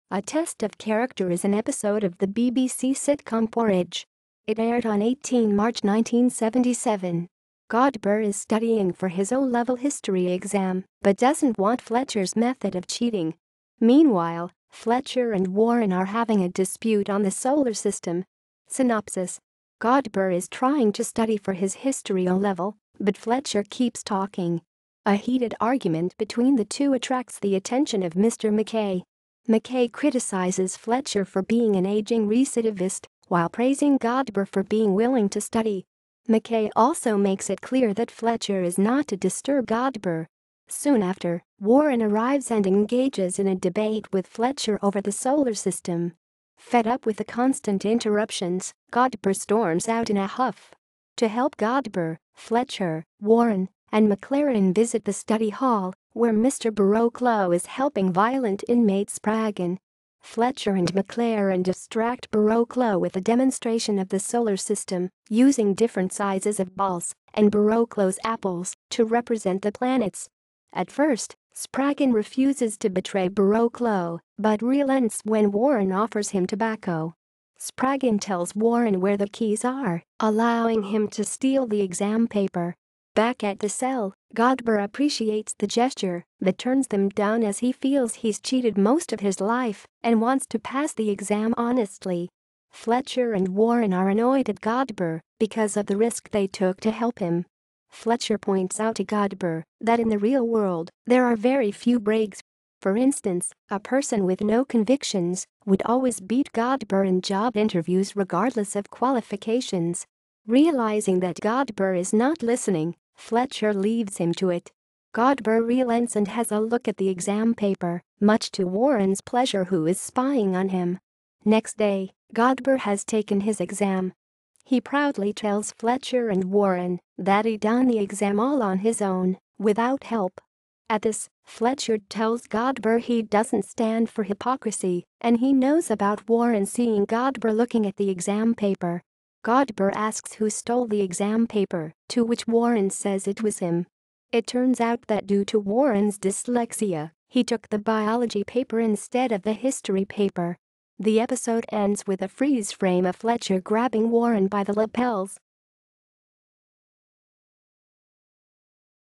A Test of Character is an episode of the BBC sitcom Porridge. It aired on 18 March 1977. Godber is studying for his O-level history exam but doesn't want Fletcher's method of cheating. Meanwhile, Fletcher and Warren are having a dispute on the solar system. Synopsis: Godber is trying to study for his history O-level, but Fletcher keeps talking. A heated argument between the two attracts the attention of Mr. McKay. McKay criticizes Fletcher for being an aging recidivist, while praising Godber for being willing to study. McKay also makes it clear that Fletcher is not to disturb Godber. Soon after, Warren arrives and engages in a debate with Fletcher over the solar system. Fed up with the constant interruptions, Godber storms out in a huff. To help Godber, Fletcher, Warren, and McLaren visit the study hall, where Mr. Baroclo is helping violent inmate Spraggan. Fletcher and McLaren distract Baroclo with a demonstration of the solar system, using different sizes of balls and Baroclo's apples to represent the planets. At first, Spraggan refuses to betray Baroclo, but relents when Warren offers him tobacco. Spraggan tells Warren where the keys are, allowing him to steal the exam paper. Back at the cell, Godber appreciates the gesture but turns them down as he feels he's cheated most of his life and wants to pass the exam honestly. Fletcher and Warren are annoyed at Godber because of the risk they took to help him. Fletcher points out to Godber that in the real world, there are very few breaks. For instance, a person with no convictions would always beat Godber in job interviews regardless of qualifications. Realizing that Godber is not listening, Fletcher leaves him to it. Godber relents and has a look at the exam paper, much to Warren's pleasure, who is spying on him. Next day, Godber has taken his exam. He proudly tells Fletcher and Warren that he done the exam all on his own, without help. At this, Fletcher tells Godber he doesn't stand for hypocrisy and he knows about Warren seeing Godber looking at the exam paper. Godber asks who stole the exam paper, to which Warren says it was him. It turns out that due to Warren's dyslexia, he took the biology paper instead of the history paper. The episode ends with a freeze frame of Fletcher grabbing Warren by the lapels